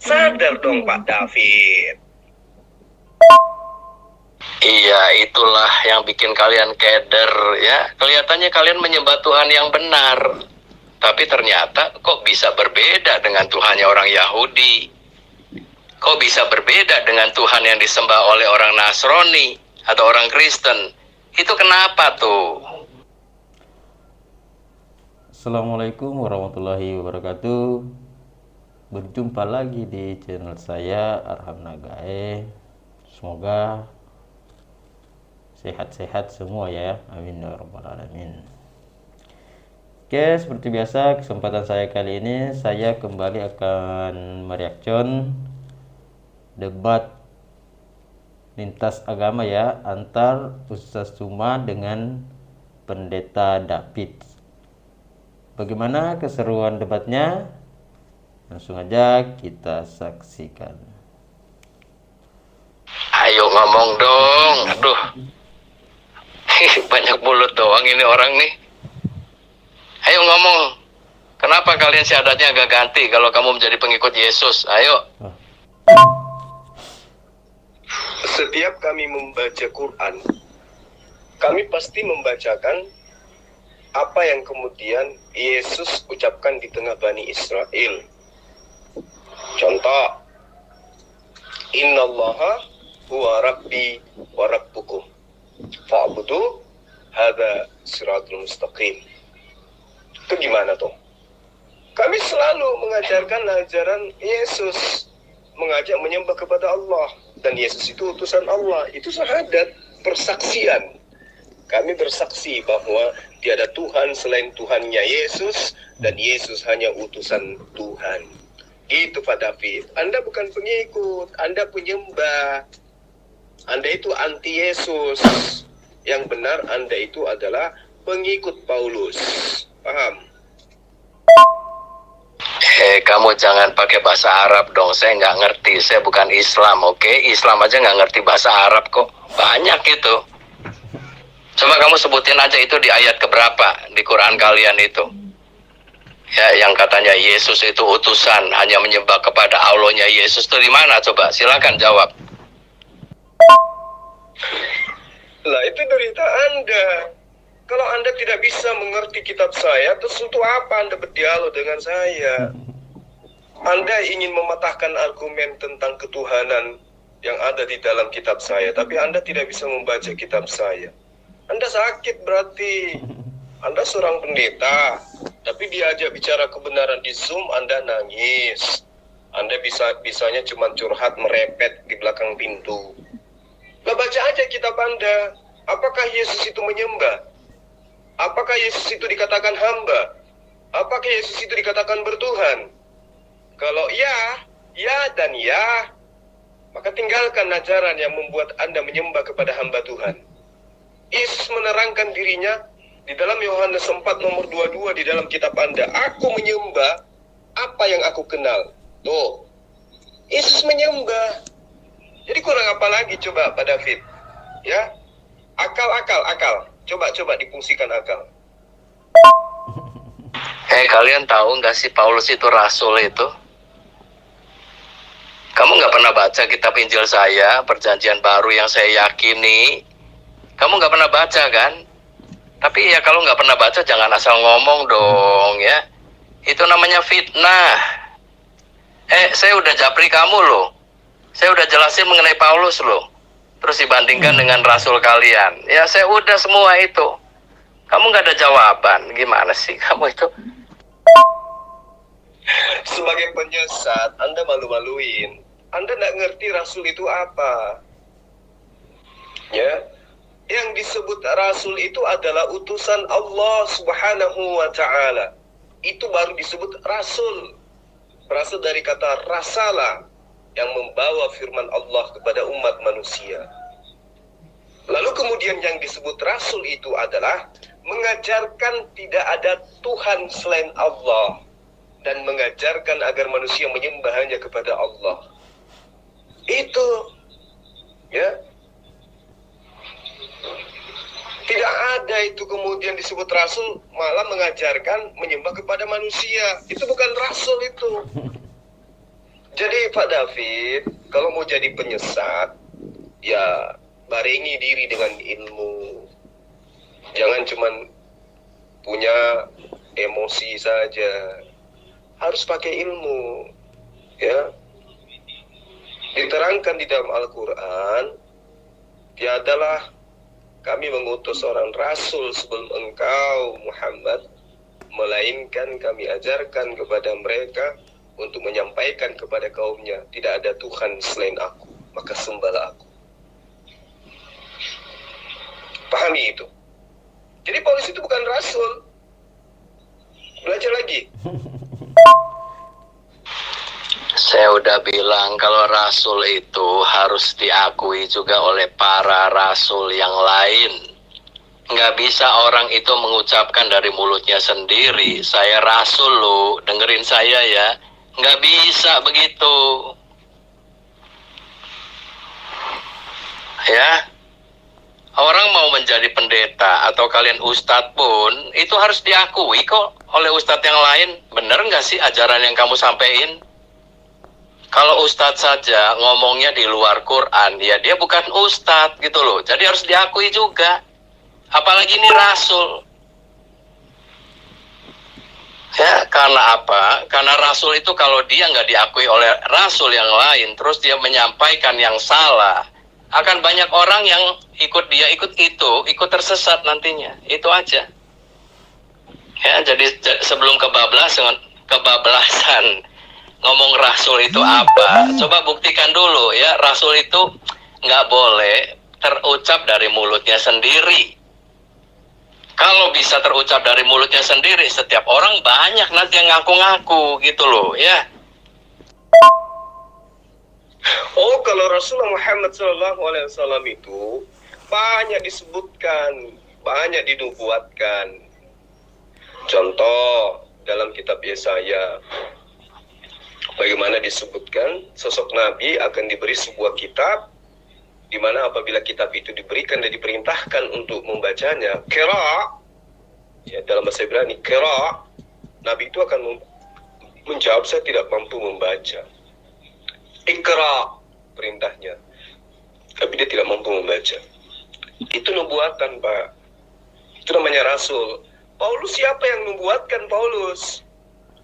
Sadar dong Pak David. Iya, itulah yang bikin kalian keder ya. Kelihatannya kalian menyembah Tuhan yang benar, tapi ternyata kok bisa berbeda dengan Tuhannya orang Yahudi. Kok bisa berbeda dengan Tuhan yang disembah oleh orang Nasrani atau orang Kristen? Itu kenapa tuh? Assalamualaikum warahmatullahi wabarakatuh. Berjumpa lagi di channel saya Arham Nagae. Semoga sehat-sehat semua ya, amin ya rabbal alamin. Oke, seperti biasa kesempatan saya kali ini saya kembali akan mereaction debat lintas agama ya, antar Ustaz Suma dengan Pendeta David. Bagaimana keseruan debatnya? Langsung aja kita saksikan. Ayo ngomong dong. Aduh, banyak mulut doang ini orang nih. Ayo ngomong. Kenapa kalian syahadatnya agak ganti kalau kamu menjadi pengikut Yesus? Ayo. Setiap kami membaca Quran, kami pasti membacakan apa yang kemudian Yesus ucapkan di tengah Bani Israel. Contoh, Innallaha huwa rabbi wa rabbukum fa'budu hadza siratul mustaqim. Itu gimana tuh? Kami selalu mengajarkan ajaran Yesus, mengajak menyembah kepada Allah, dan Yesus itu utusan Allah. Itu syahadat, persaksian. Kami bersaksi bahwa tiada Tuhan selain Tuhannya Yesus, dan Yesus hanya utusan Tuhan. Gitu Pak David. Anda bukan pengikut, Anda penyembah. Anda itu anti Yesus. Yang benar Anda itu adalah pengikut Paulus. Paham? Kamu jangan pakai bahasa Arab dong. Saya nggak ngerti. Saya bukan Islam, oke? Islam aja nggak ngerti bahasa Arab kok. Banyak itu. Coba kamu sebutin aja itu di ayat keberapa di Quran kalian itu. Ya, yang katanya Yesus itu utusan, hanya menyembah kepada Allahnya Yesus itu di mana? Coba, silakan jawab. Lah itu derita Anda. Kalau Anda tidak bisa mengerti kitab saya, terus untuk apa Anda berdialog dengan saya? Anda ingin mematahkan argumen tentang ketuhanan yang ada di dalam kitab saya, tapi Anda tidak bisa membaca kitab saya. Anda sakit berarti. Anda seorang pendeta, tapi diajak bicara kebenaran di Zoom, Anda nangis. Anda bisanya cuma curhat merepet di belakang pintu. Lah baca aja kitab Anda. Apakah Yesus itu menyembah? Apakah Yesus itu dikatakan hamba? Apakah Yesus itu dikatakan bertuhan? Kalau ya dan ya, maka tinggalkan ajaran yang membuat Anda menyembah kepada hamba Tuhan. Yesus menerangkan dirinya di dalam Yohanes 4 nomor 22 di dalam kitab Anda. Aku menyembah apa yang aku kenal. Tuh, Yesus menyembah. Jadi kurang apa lagi coba Pak David? Ya, akal. Coba difungsikan akal. Kalian tahu nggak sih Paulus itu rasul itu? Kamu nggak pernah baca kitab Injil saya, perjanjian baru yang saya yakini? Kamu nggak pernah baca kan? Tapi ya kalau nggak pernah baca jangan asal ngomong dong ya. Itu namanya fitnah. Saya udah japri kamu loh. Saya udah jelasin mengenai Paulus loh. Terus dibandingkan dengan rasul kalian. Ya saya udah semua itu. Kamu nggak ada jawaban. Gimana sih kamu itu? Sebagai penyesat, Anda malu-maluin. Anda nggak ngerti rasul itu apa. Ya. Yang disebut rasul itu adalah utusan Allah Subhanahu wa ta'ala. Itu baru disebut rasul. Berasal dari kata rasalah, yang membawa firman Allah kepada umat manusia. Lalu kemudian yang disebut rasul itu adalah mengajarkan tidak ada Tuhan selain Allah, dan mengajarkan agar manusia menyembah hanya kepada Allah. Itu ya. Tidak ada itu kemudian disebut rasul malah mengajarkan menyembah kepada manusia. Itu bukan rasul itu. Jadi Pak David, kalau mau jadi penyesat, ya barengi diri dengan ilmu. Jangan cuman punya emosi saja. Harus pakai ilmu. Ya. Diterangkan di dalam Al-Quran, tiadalah kami mengutus seorang rasul sebelum engkau Muhammad, melainkan kami ajarkan kepada mereka untuk menyampaikan kepada kaumnya, tidak ada Tuhan selain aku, maka sembahlah aku. Pahami itu. Jadi Paulus itu bukan rasul. Belajar lagi. Saya udah bilang kalau rasul itu harus diakui juga oleh para rasul yang lain. Nggak bisa orang itu mengucapkan dari mulutnya sendiri, saya rasul lo, dengerin saya ya. Nggak bisa begitu. Ya, orang mau menjadi pendeta atau kalian ustadz pun, itu harus diakui kok oleh ustadz yang lain. Bener nggak sih ajaran yang kamu sampaikan? Kalau ustadz saja ngomongnya di luar Quran, ya dia bukan ustadz gitu loh. Jadi harus diakui juga. Apalagi ini rasul. Ya, karena apa? Karena rasul itu kalau dia nggak diakui oleh rasul yang lain, terus dia menyampaikan yang salah, akan banyak orang yang ikut dia, ikut tersesat nantinya. Itu aja. Ya, jadi sebelum kebablasan ngomong rasul itu apa, coba buktikan dulu ya. Rasul itu nggak boleh terucap dari mulutnya sendiri. Kalau bisa terucap dari mulutnya sendiri, setiap orang banyak nanti yang ngaku-ngaku gitu loh ya. Oh, kalau Rasulullah Muhammad SAW itu banyak disebutkan, banyak dinubuatkan. Contoh dalam kitab Yesaya, bagaimana disebutkan sosok Nabi akan diberi sebuah kitab, di mana apabila kitab itu diberikan dan diperintahkan untuk membacanya, qira, ya dalam bahasa Ibrani, qira, Nabi itu akan menjawab, saya tidak mampu membaca. Ikra, perintahnya, tapi dia tidak mampu membaca. Itu nubuatan, Pak. Itu namanya Rasul. Paulus siapa yang nubuatkan Paulus?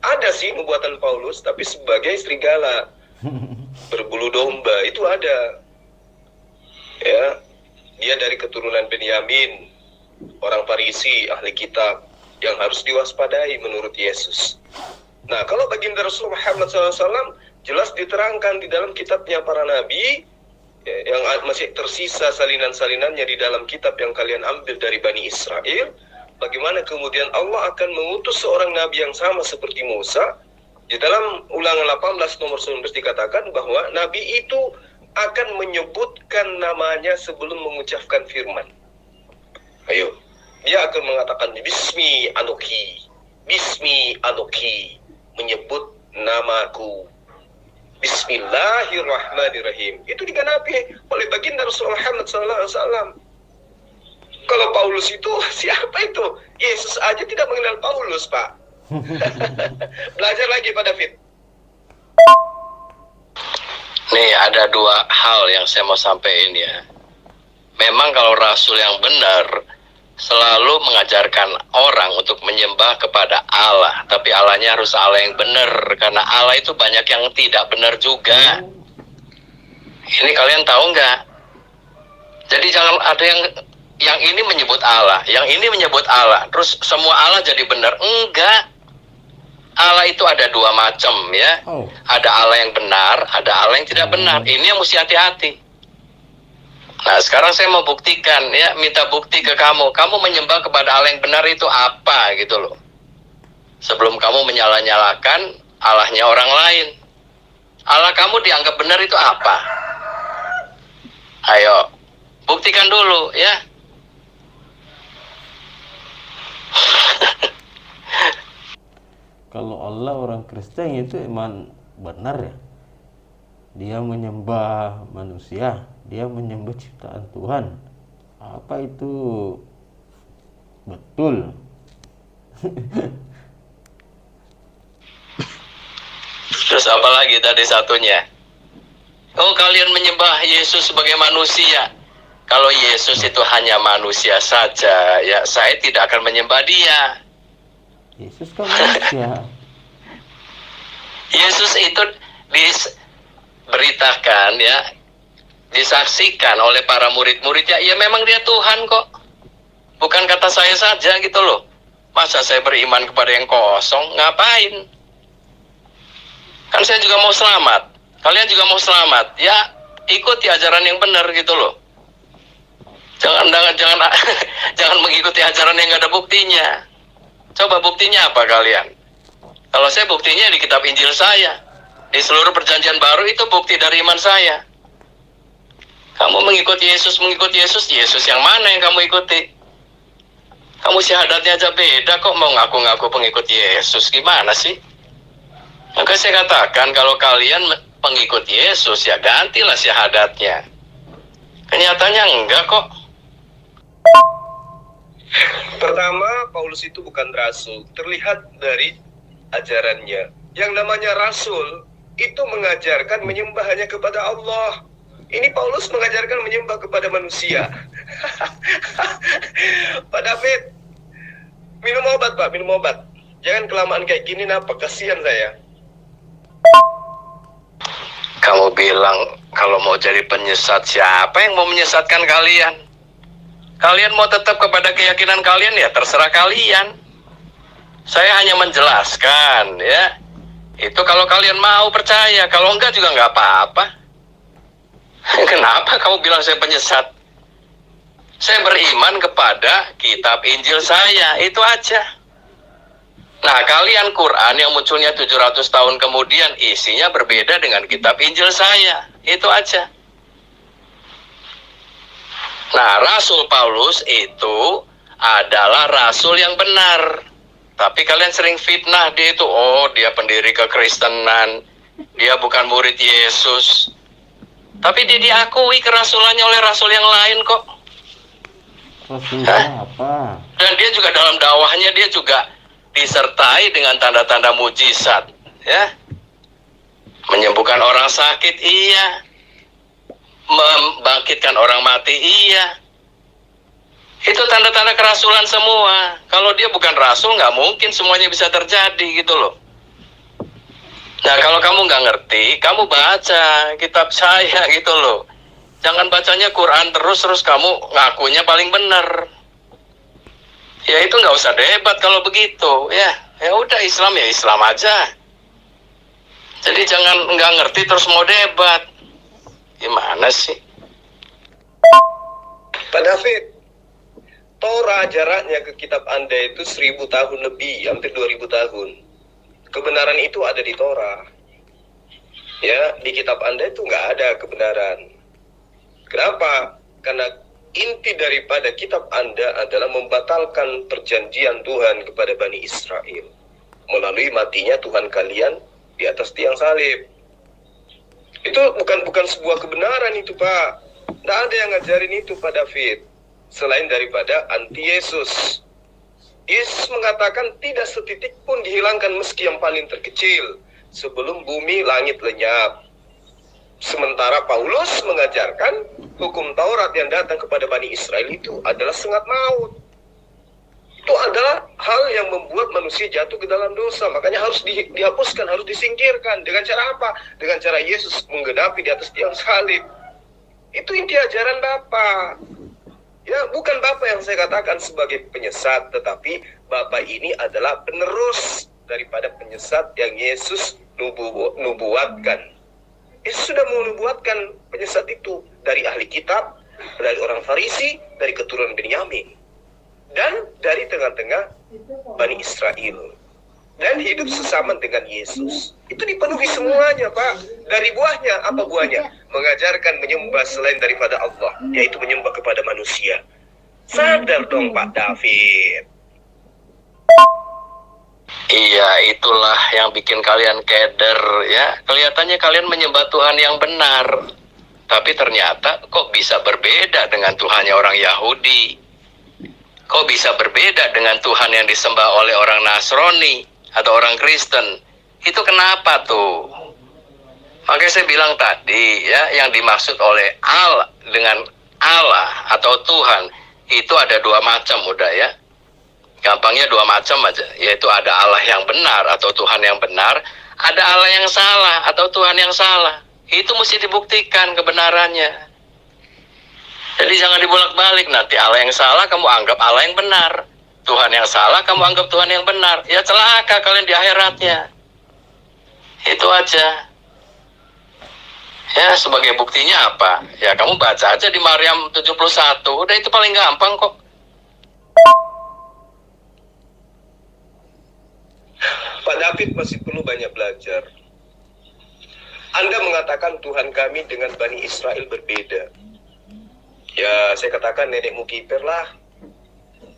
Ada sih nubuatan Paulus, tapi sebagai serigala berbulu domba, itu ada. Ya, dia dari keturunan Benyamin, orang Farisi, ahli kitab, yang harus diwaspadai menurut Yesus. Nah, kalau baginda Rasulullah Muhammad SAW jelas diterangkan di dalam kitabnya para nabi, ya, yang masih tersisa salinan-salinannya di dalam kitab yang kalian ambil dari Bani Israel, bagaimana kemudian Allah akan mengutus seorang nabi yang sama seperti Musa. Di dalam Ulangan 18 nomor 19 dikatakan bahwa nabi itu akan menyebutkan namanya sebelum mengucapkan firman. Ayo, dia akan mengatakan Bismi Anoki, menyebut namaku. Bismillahirrahmanirrahim. Itu digenapi oleh baginda Rasulullah Muhammad SAW. Kalau Paulus itu, siapa itu? Yesus aja tidak mengenal Paulus, Pak. Belajar lagi, Pak David. Nih ada dua hal yang saya mau sampaikan ya. Memang kalau rasul yang benar selalu mengajarkan orang untuk menyembah kepada Allah, tapi Allahnya harus Allah yang benar, karena Allah itu banyak yang tidak benar juga. Ini kalian tahu nggak? Jadi jangan ada yang ini menyebut Allah, yang ini menyebut Allah, terus semua Allah jadi benar. Enggak. Allah itu ada dua macam ya. Ada Allah yang benar, ada Allah yang tidak benar. Ini yang mesti hati-hati. Nah, sekarang saya mau buktikan ya, minta bukti ke kamu. Kamu menyembah kepada Allah yang benar itu apa gitu loh. Sebelum kamu menyalah-nyalakan Allahnya orang lain. Allah kamu dianggap benar itu apa? Ayo, buktikan dulu ya. Kalau Allah orang Kristen itu emang benar ya. Dia menyembah manusia, dia menyembah ciptaan Tuhan. Apa itu betul? Terus apa lagi tadi satunya? Oh, kalian menyembah Yesus sebagai manusia. Kalau Yesus itu hanya manusia saja, ya saya tidak akan menyembah dia. Yesus kan manusia. Yesus itu diberitakan ya, disaksikan oleh para murid-muridnya, ya memang dia Tuhan kok. Bukan kata saya saja gitu loh. Masa saya beriman kepada yang kosong, ngapain? Kan saya juga mau selamat. Kalian juga mau selamat. Ya, ikuti ajaran yang benar gitu loh. Jangan jangan mengikuti ajaran yang gak ada buktinya. Coba buktinya apa kalian? Kalau saya buktinya di kitab Injil saya. Di seluruh perjanjian baru itu bukti dari iman saya. Kamu mengikuti Yesus, Yesus yang mana yang kamu ikuti? Kamu syahadatnya aja beda kok mau ngaku-ngaku pengikut Yesus. Gimana sih? Maka saya katakan kalau kalian pengikut Yesus ya gantilah syahadatnya. Kenyataannya enggak kok. Pertama, Paulus itu bukan rasul. Terlihat dari ajarannya. Yang namanya rasul itu mengajarkan menyembah hanya kepada Allah. Ini Paulus mengajarkan menyembah kepada manusia. Pak David, minum obat Pak, minum obat. Jangan kelamaan kayak gini, napa? Kasihan saya. Kamu bilang kalau mau jadi penyesat, siapa yang mau menyesatkan kalian? Kalian mau tetap kepada keyakinan kalian ya terserah kalian. Saya hanya menjelaskan ya. Itu kalau kalian mau percaya, kalau enggak juga enggak apa-apa. Kenapa kamu bilang saya penyesat? Saya beriman kepada kitab Injil saya, itu aja. Nah, kalian Quran yang munculnya 700 tahun kemudian isinya berbeda dengan kitab Injil saya, itu aja. Nah, Rasul Paulus itu adalah rasul yang benar. Tapi kalian sering fitnah dia itu, oh dia pendiri kekristenan, dia bukan murid Yesus. Tapi dia diakui kerasulannya oleh rasul yang lain kok. Rasulnya apa? Dan dia juga dalam dakwahnya dia juga disertai dengan tanda-tanda mujizat, ya. Menyembuhkan orang sakit, iya. Membangkitkan orang mati, iya. Itu tanda-tanda kerasulan semua. Kalau dia bukan rasul, nggak mungkin semuanya bisa terjadi gitu loh. Nah, kalau kamu nggak ngerti, kamu baca kitab saya gitu loh. Jangan bacanya Quran terus kamu ngakunya paling benar. Ya itu nggak usah debat kalau begitu. Ya udah Islam ya Islam aja. Jadi jangan nggak ngerti terus mau debat. Gimana sih? Pak David, Torah jaraknya ke kitab Anda itu 1000 tahun lebih, hampir 2000 tahun. Kebenaran itu ada di Torah. Ya, di kitab Anda itu nggak ada kebenaran. Kenapa? Karena inti daripada kitab Anda adalah membatalkan perjanjian Tuhan kepada Bani Israel melalui matinya Tuhan kalian di atas tiang salib. Itu bukan sebuah kebenaran itu, Pak. Tidak ada yang ngajarin itu, Pak David. Selain daripada anti-Yesus. Yesus mengatakan tidak setitik pun dihilangkan meski yang paling terkecil sebelum bumi langit lenyap. Sementara Paulus mengajarkan hukum Taurat yang datang kepada Bani Israel itu adalah sengat maut. Itu adalah hal yang membuat manusia jatuh ke dalam dosa. Makanya harus dihapuskan, harus disingkirkan. Dengan cara apa? Dengan cara Yesus menggenapi di atas tiang salib. Itu inti ajaran Bapa. Ya, bukan Bapa yang saya katakan sebagai penyesat, tetapi Bapa ini adalah penerus daripada penyesat yang Yesus nubuatkan. Yesus sudah menubuatkan penyesat itu dari ahli kitab, dari orang Farisi, dari keturunan Benyamin, dan dari tengah-tengah Bani Israel, dan hidup sesama dengan Yesus. Itu dipenuhi semuanya, Pak. Dari buahnya, apa buahnya? Mengajarkan menyembah selain daripada Allah, yaitu menyembah kepada manusia. Sadar dong, Pak David. Iya, itulah yang bikin kalian keder ya. Kelihatannya kalian menyembah Tuhan yang benar, tapi ternyata kok bisa berbeda dengan Tuhannya orang Yahudi. Kok bisa berbeda dengan Tuhan yang disembah oleh orang Nasrani atau orang Kristen? Itu kenapa tuh? Makanya saya bilang tadi ya, yang dimaksud oleh Allah dengan Allah atau Tuhan itu ada dua macam udah ya. Gampangnya dua macam aja, yaitu ada Allah yang benar atau Tuhan yang benar, ada Allah yang salah atau Tuhan yang salah. Itu mesti dibuktikan kebenarannya. Jadi jangan dibolak-balik, nanti Allah yang salah kamu anggap Allah yang benar, Tuhan yang salah kamu anggap Tuhan yang benar. Ya celaka kalian di akhiratnya. Itu aja. Ya, sebagai buktinya apa? Ya kamu baca aja di Maryam 71, udah itu paling gampang kok. Pak David masih perlu banyak belajar. Anda mengatakan Tuhan kami dengan Bani Israel berbeda. Ya, saya katakan nenekmu kiper lah.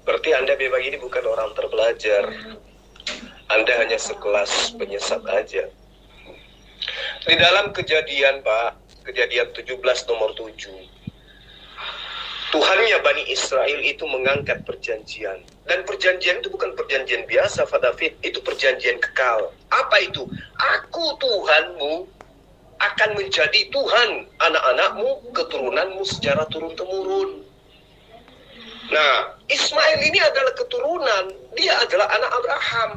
Berarti Anda memang ini bukan orang terpelajar. Anda hanya sekelas penyesat aja. Di dalam Kejadian, Pak, Kejadian 17 nomor 7. Tuhannya Bani Israel itu mengangkat perjanjian. Dan perjanjian itu bukan perjanjian biasa, Pak David. Itu perjanjian kekal. Apa itu? Aku Tuhanmu akan menjadi Tuhan anak-anakmu, keturunanmu secara turun-temurun. Nah, Ismail ini adalah keturunan. Dia adalah anak Abraham.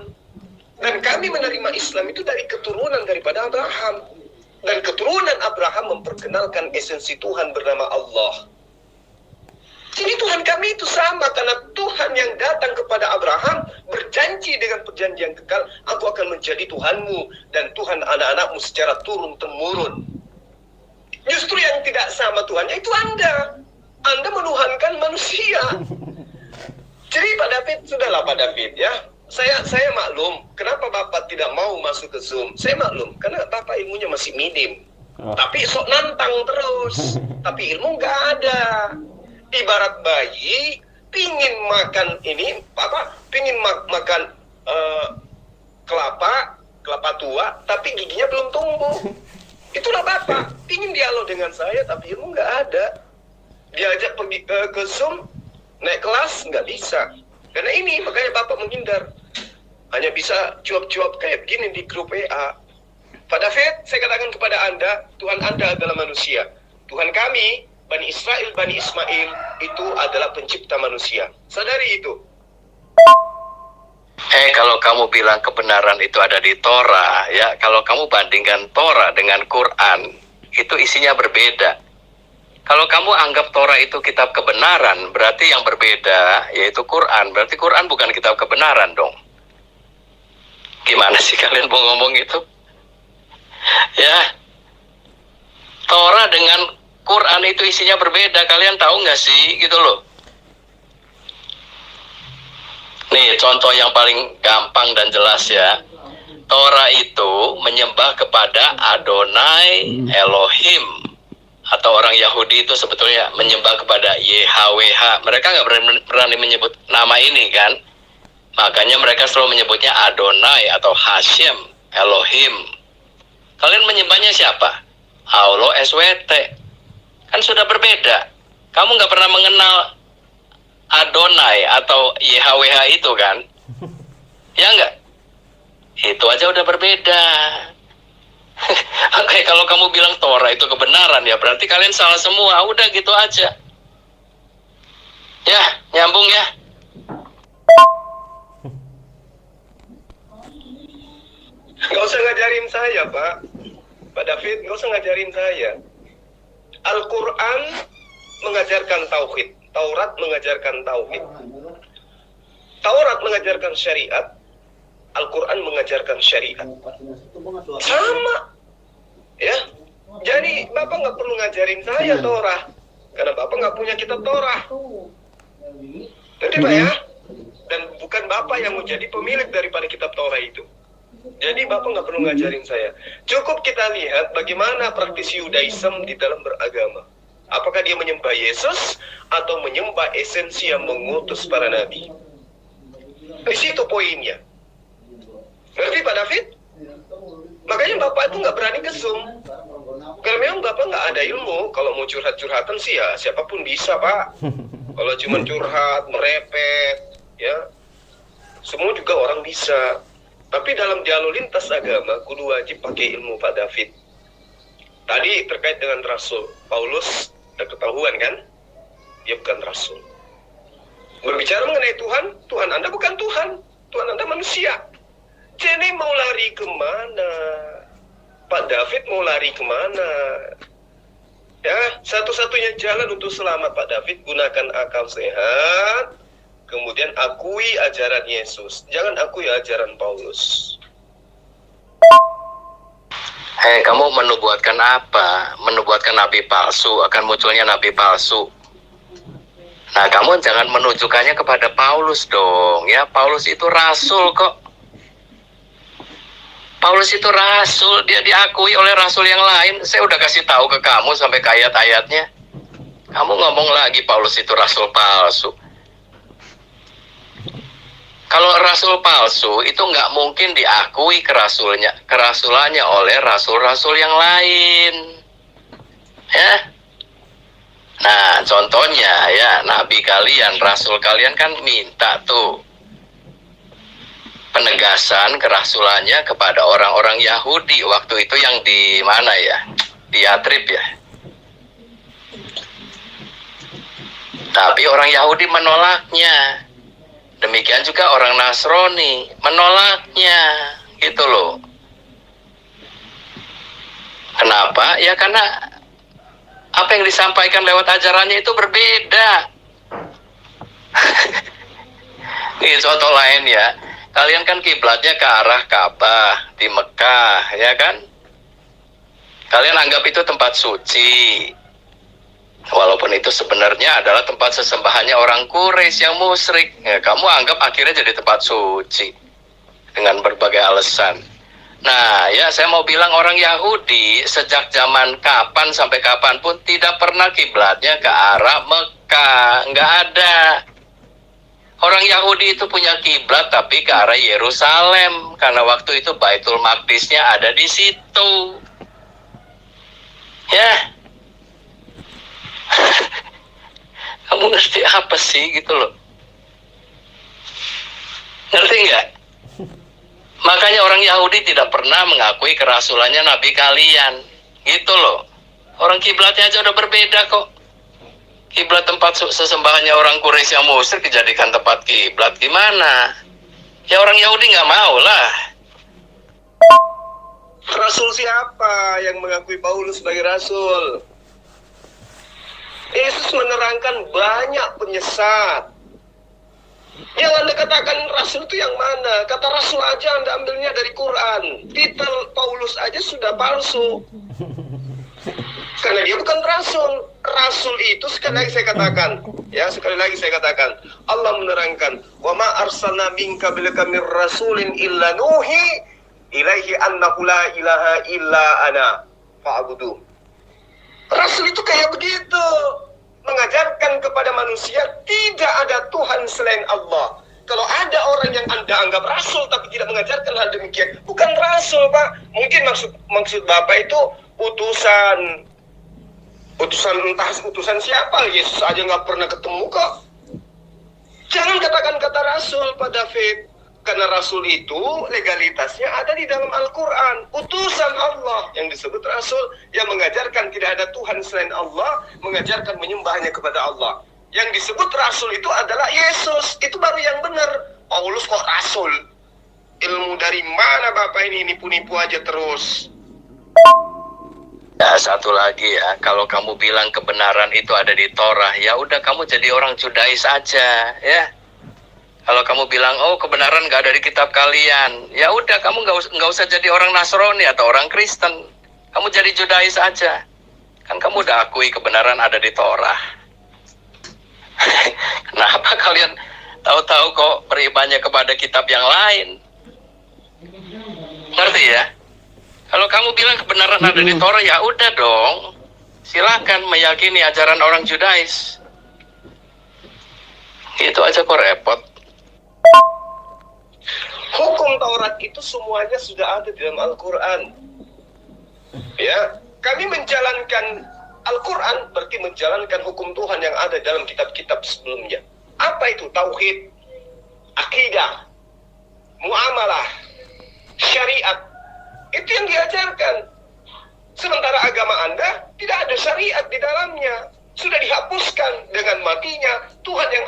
Dan kami menerima Islam itu dari keturunan daripada Abraham. Dan keturunan Abraham memperkenalkan esensi Tuhan bernama Allah. Jadi Tuhan kami itu sama, karena Tuhan yang datang kepada Abraham berjanji dengan perjanjian kekal, aku akan menjadi Tuhanmu dan Tuhan anak-anakmu secara turun-temurun. Justru yang tidak sama Tuhannya itu Anda. Anda menuhankan manusia. Jadi Pak David, sudahlah Pak David ya. Saya maklum, kenapa Bapak tidak mau masuk ke Zoom. Saya maklum, karena Bapak ilmunya masih minim. Tapi sok nantang terus. Tapi ilmu nggak ada. Ibarat bayi pingin makan ini pingin makan kelapa tua tapi giginya belum tumbuh. Itulah Bapak pingin dialog dengan saya tapi ilmu nggak ada. Diajak pergi ke Zoom naik kelas nggak bisa, karena ini makanya Bapak menghindar, hanya bisa cuap-cuap kayak begini di grup WA. Pak David, saya katakan kepada Anda, Tuhan Anda adalah manusia. Tuhan kami Bani Israel, Bani Ismail itu adalah pencipta manusia. Sadari itu. Kalau kamu bilang kebenaran itu ada di Torah, ya, kalau kamu bandingkan Torah dengan Quran, itu isinya berbeda. Kalau kamu anggap Torah itu kitab kebenaran, berarti yang berbeda yaitu Quran. Berarti Quran bukan kitab kebenaran dong. Gimana sih kalian mau ngomong itu? Ya, Torah dengan Quran itu isinya berbeda, kalian tahu nggak sih gitu loh. Nih contoh yang paling gampang dan jelas ya. Torah itu menyembah kepada Adonai Elohim, atau orang Yahudi itu sebetulnya menyembah kepada YHWH. Mereka nggak berani menyebut nama ini kan. Makanya mereka selalu menyebutnya Adonai atau Hashem, Elohim. Kalian menyembahnya siapa? Allah SWT. Kan sudah berbeda. Kamu nggak pernah mengenal Adonai atau YHWH itu kan? Ya nggak? Itu aja udah berbeda. Oke, kalau kamu bilang Torah itu kebenaran, ya berarti kalian salah semua. Udah gitu aja. Ya, nyambung ya. Nggak usah ngajarin saya, Pak. Pak David, nggak usah ngajarin saya. Al-Quran mengajarkan tauhid, Taurat mengajarkan tauhid. Taurat mengajarkan syariat, Al-Quran mengajarkan syariat. Sama, ya. Jadi Bapak nggak perlu ngajarin saya Torah, karena Bapak nggak punya kitab Torah. Jadi Pak ya, dan bukan Bapak yang menjadi pemilik daripada kitab Torah itu. Jadi Bapak nggak perlu ngajarin saya. Cukup kita lihat bagaimana praktisi Yudaism di dalam beragama. Apakah dia menyembah Yesus atau menyembah esensi yang mengutus para nabi? Di situ poinnya. Ngerti Pak David? Makanya Bapak itu nggak berani ke Zoom. Karena memang Bapak nggak ada ilmu. Kalau mau curhat-curhatan sih ya siapapun bisa Pak. Kalau cuma curhat, merepet, ya semua juga orang bisa. Tapi dalam dialog lintas agama, kudu wajib pakai ilmu Pak David. Tadi terkait dengan Rasul Paulus, sudah ketahuan kan? Dia bukan Rasul. Berbicara mengenai Tuhan, Tuhan Anda bukan Tuhan. Tuhan Anda manusia. Jadi mau lari kemana? Pak David mau lari kemana? Ya, satu-satunya jalan untuk selamat Pak David, gunakan akal sehat. Kemudian akui ajaran Yesus. Jangan akui ajaran Paulus. Kamu menubuatkan apa? Menubuatkan nabi palsu, akan munculnya nabi palsu. Nah, kamu jangan menunjukkannya kepada Paulus dong, ya. Paulus itu rasul kok. Paulus itu rasul, dia diakui oleh rasul yang lain. Saya udah kasih tahu ke kamu sampai ke ayat-ayatnya. Kamu ngomong lagi Paulus itu rasul palsu. Kalau rasul palsu itu nggak mungkin diakui kerasulannya oleh rasul-rasul yang lain, ya. Nah, contohnya ya, nabi kalian, rasul kalian kan minta tuh penegasan kerasulannya kepada orang-orang Yahudi waktu itu yang di mana ya? Di Yatrib ya. Tapi orang Yahudi menolaknya. Demikian juga orang Nasrani menolaknya, gitu loh. Kenapa? Ya karena apa yang disampaikan lewat ajarannya itu berbeda. Ini contoh lain ya. Kalian kan kiblatnya ke arah Ka'bah di Mekah, ya kan? Kalian anggap itu tempat suci. Walaupun itu sebenarnya adalah tempat sesembahannya orang Quraisy yang musyrik. Ya, kamu anggap akhirnya jadi tempat suci dengan berbagai alasan. Nah, ya saya mau bilang orang Yahudi sejak zaman kapan sampai kapanpun tidak pernah kiblatnya ke arah Mekah. Nggak ada. Orang Yahudi itu punya kiblat tapi ke arah Yerusalem. Karena waktu itu Baitul Maqdisnya ada di situ. Ya. Kamu ngerti apa sih gitu loh? Ngerti nggak? Makanya orang Yahudi tidak pernah mengakui kerasulannya nabi kalian, gitu loh. Orang kiblatnya aja udah berbeda kok. Kiblat tempat sesembahannya orang Quraisy yang musyrik dijadikan tempat kiblat, gimana? Ya orang Yahudi nggak mau lah. Rasul siapa yang mengakui Paulus sebagai rasul? Yesus menerangkan banyak penyesat. Yang Anda katakan rasul itu yang mana? Kata rasul aja Anda ambilnya dari Quran. Titel Paulus aja sudah palsu. Karena dia bukan rasul. Rasul itu sekali lagi saya katakan, Allah menerangkan, "Wa ma arsalna min qablika mir rasulin illa nuhi ilaihi annahu la ilaha illa ana fa'budu." Rasul itu kayak begitu, mengajarkan kepada manusia tidak ada Tuhan selain Allah. Kalau ada orang yang Anda anggap rasul tapi tidak mengajarkan hal demikian, bukan rasul, Pak. Mungkin maksud Bapak itu utusan entah utusan siapa, Yesus aja nggak pernah ketemu kok. Jangan katakan kata rasul, Pak David. Karena rasul itu legalitasnya ada di dalam Al-Quran. Utusan Allah yang disebut rasul, yang mengajarkan tidak ada Tuhan selain Allah, mengajarkan menyembahnya kepada Allah. Yang disebut rasul itu adalah Yesus. Itu baru yang benar. Paulus kok rasul? Ilmu dari mana Bapak ini? Nipu-nipu aja terus. Ya, satu lagi ya, kalau kamu bilang kebenaran itu ada di Torah, ya udah kamu jadi orang Judais aja, ya. Kalau kamu bilang, oh kebenaran nggak ada di kitab kalian, ya udah kamu nggak usah jadi orang Nasrani atau orang Kristen, kamu jadi Judais aja, kan kamu udah akui kebenaran ada di Torah. Kenapa kalian tahu-tahu kok berimannya kepada kitab yang lain? Ngerti ya? Kalau kamu bilang kebenaran ada di Torah, ya udah dong, silakan meyakini ajaran orang Judais. Itu aja kok repot. Hukum Taurat itu semuanya sudah ada di dalam Al-Quran. Ya, kami menjalankan Al-Quran berarti menjalankan hukum Tuhan yang ada dalam kitab-kitab sebelumnya. Apa itu? Tauhid, akidah, muamalah, syariat. Itu yang diajarkan. Sementara agama Anda tidak ada syariat di dalamnya. Sudah dihapuskan dengan matinya Tuhan yang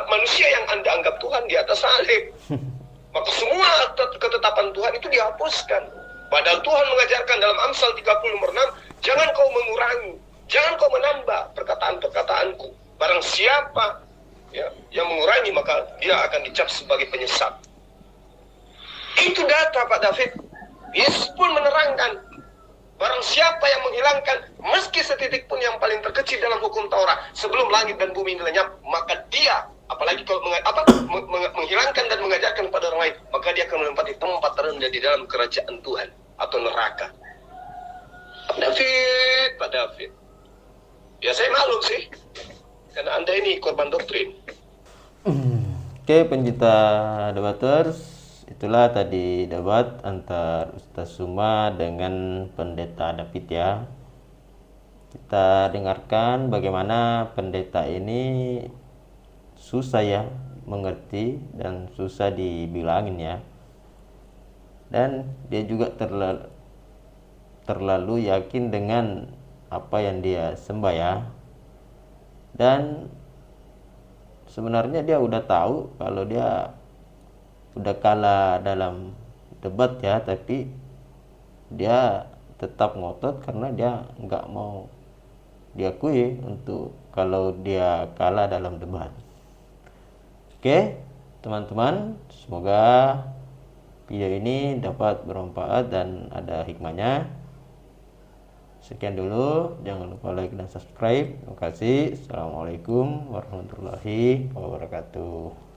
manusia yang Anda anggap Tuhan di atas salib. Maka semua ketetapan Tuhan itu dihapuskan. Padahal Tuhan mengajarkan dalam Amsal 30 nomor 6, jangan kau mengurangi, jangan kau menambah perkataan-perkataanku. Barang siapa yang mengurangi, maka dia akan dicap sebagai penyesat. Itu data Pak David. Yesus pun menerangkan, barang siapa yang menghilangkan meski setitik pun yang paling terkecil dalam hukum Taurat sebelum langit dan bumi ini lenyap, maka dia, apalagi kalau menghilangkan dan mengajarkan kepada orang lain, maka dia akan menempati tempat terendah di dalam kerajaan Tuhan atau neraka. Pak David, ya saya maklum sih, karena Anda ini korban doktrin. Oke, pencinta debaters, itulah tadi debat antar Ustaz Suma dengan Pendeta David ya. Kita dengarkan bagaimana pendeta ini susah ya mengerti dan susah dibilangin ya. Dan dia juga terlalu yakin dengan apa yang dia sembah ya. Dan sebenarnya dia udah tahu kalau dia udah kalah dalam debat ya, tapi dia tetap ngotot karena dia nggak mau diakui untuk kalau dia kalah dalam debat. Oke teman-teman, semoga video ini dapat bermanfaat dan ada hikmahnya. Sekian dulu, jangan lupa like dan subscribe. Terima kasih. Assalamualaikum warahmatullahi wabarakatuh.